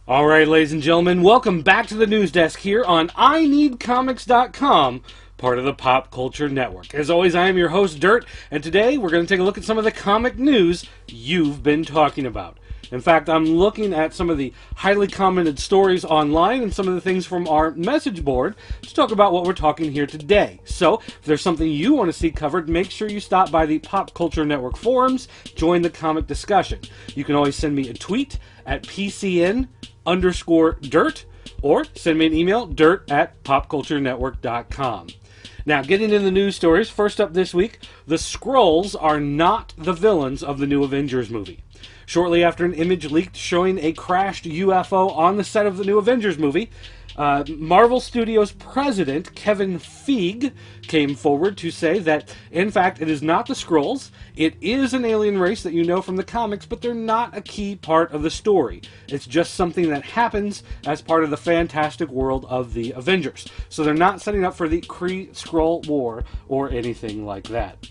Alright, ladies and gentlemen, welcome back to the news desk here on INeedComics.com, part of the Pop Culture Network. As always, I am your host, Dirt, and today we're going to take a look at some of the comic news you've been talking about. In fact, I'm looking at some of the highly commented stories online and some of the things from our message board to talk about what we're talking here today. So, if there's something you want to see covered, make sure you stop by the Pop Culture Network forums, join the comic discussion. You can always send me a tweet at PCN_dirt, or send me an email, dirt@popculturenetwork.com. Now, getting into the news stories, first up this week, the Skrulls are not the villains of the new Avengers movie. Shortly after an image leaked showing a crashed UFO on the set of the new Avengers movie, Marvel Studios president Kevin Feige came forward to say that, in fact, it is not the Skrulls. It is an alien race that you know from the comics, but they're not a key part of the story. It's just something that happens as part of the fantastic world of the Avengers. So they're not setting up for the Kree-Skrull War or anything like that.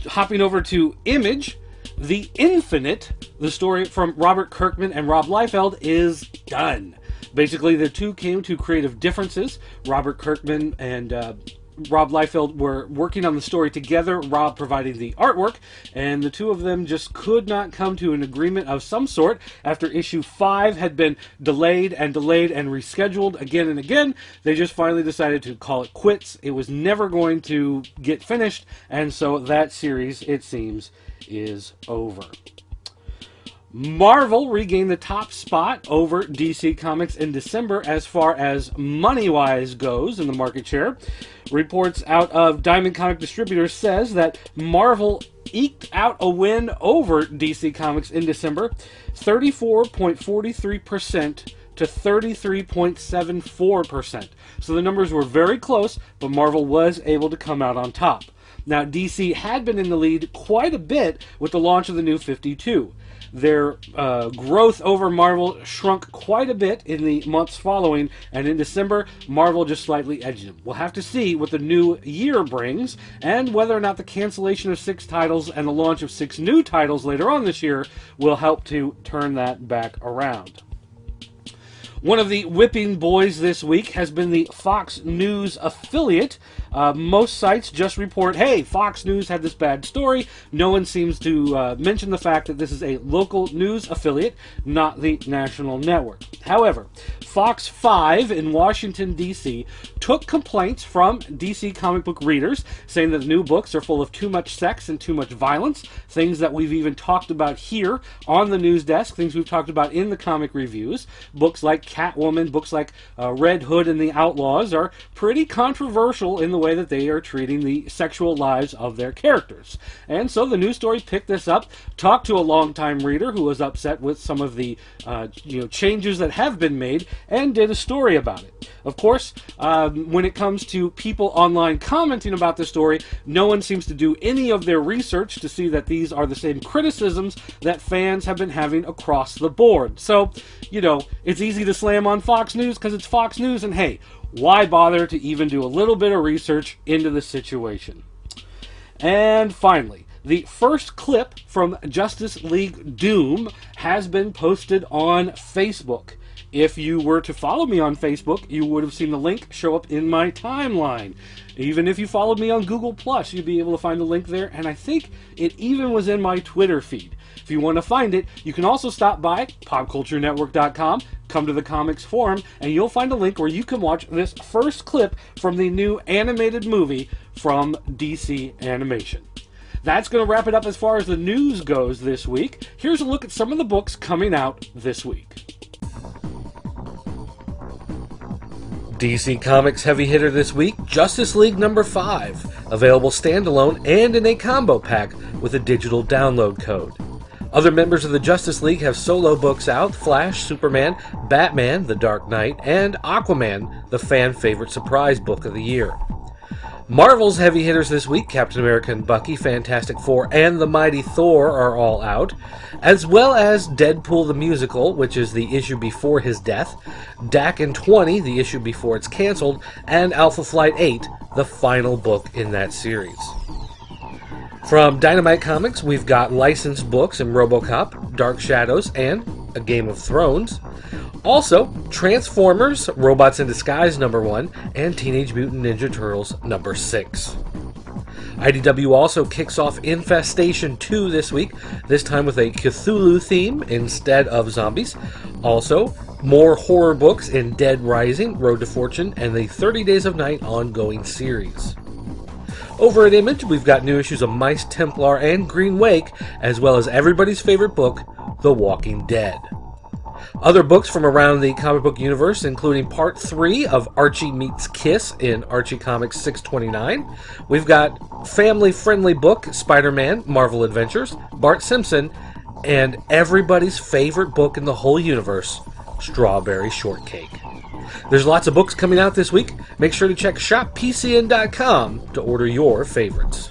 Hopping over to Image, The Infinite, the story from Robert Kirkman and Rob Liefeld, is done. Basically, the two came to creative differences. Robert Kirkman and Rob Liefeld were working on the story together, Rob providing the artwork, and the two of them just could not come to an agreement of some sort after issue 5 had been delayed and rescheduled again and again. They just finally decided to call it quits. It was never going to get finished, and so that series, it seems, is over. Marvel regained the top spot over DC Comics in December as far as money-wise goes in the market share. Reports out of Diamond Comic Distributors says that Marvel eked out a win over DC Comics in December, 34.43% to 33.74%. So the numbers were very close, but Marvel was able to come out on top. Now, DC had been in the lead quite a bit with the launch of the New 52. Their growth over Marvel shrunk quite a bit in the months following, and in December, Marvel just slightly edged them. We'll have to see what the new year brings, and whether or not the cancellation of 6 titles and the launch of 6 new titles later on this year will help to turn that back around. One of the whipping boys this week has been the Fox News affiliate. Most sites just report, hey, Fox News had this bad story. No one seems to mention the fact that this is a local news affiliate, not the national network. However, Fox 5 in Washington, D.C. took complaints from DC comic book readers saying that the new books are full of too much sex and too much violence, things that we've even talked about here on the news desk, things we've talked about in the comic reviews. Books like Catwoman, books like Red Hood and the Outlaws are pretty controversial in the way that they are treating the sexual lives of their characters. And so the news story picked this up, talked to a longtime reader who was upset with some of the changes that have been made, and did a story about it. Of course, when it comes to people online commenting about the story, no one seems to do any of their research to see that these are the same criticisms that fans have been having across the board. So, it's easy to slam on Fox News because it's Fox News, and hey, why bother to even do a little bit of research into the situation? And finally, the first clip from Justice League Doom has been posted on Facebook. If you were to follow me on Facebook, you would have seen the link show up in my timeline. Even if you followed me on Google+, you'd be able to find the link there, and I think it even was in my Twitter feed. If you want to find it, you can also stop by popculturenetwork.com, come to the comics forum, and you'll find a link where you can watch this first clip from the new animated movie from DC Animation. That's going to wrap it up as far as the news goes this week. Here's a look at some of the books coming out this week. DC Comics heavy hitter this week, Justice League number 5, available standalone and in a combo pack with a digital download code. Other members of the Justice League have solo books out: Flash, Superman, Batman, The Dark Knight, and Aquaman, the fan favorite surprise book of the year. Marvel's heavy hitters this week, Captain America and Bucky, Fantastic Four, and the Mighty Thor are all out, as well as Deadpool the Musical, which is the issue before his death, Dak and 20, the issue before it's canceled, and Alpha Flight 8, the final book in that series. From Dynamite Comics, we've got licensed books in RoboCop, Dark Shadows, and A Game of Thrones. Also, Transformers, Robots in Disguise #1, and Teenage Mutant Ninja Turtles #6. IDW also kicks off Infestation 2 this week, this time with a Cthulhu theme instead of zombies. Also, more horror books in Dead Rising, Road to Fortune, and the 30 Days of Night ongoing series. Over at Image, we've got new issues of Mice Templar and Green Wake, as well as everybody's favorite book, The Walking Dead. Other books from around the comic book universe, including Part 3 of Archie Meets Kiss in Archie Comics 629. We've got family-friendly book, Spider-Man, Marvel Adventures, Bart Simpson, and everybody's favorite book in the whole universe, Strawberry Shortcake. There's lots of books coming out this week. Make sure to check shoppcn.com to order your favorites.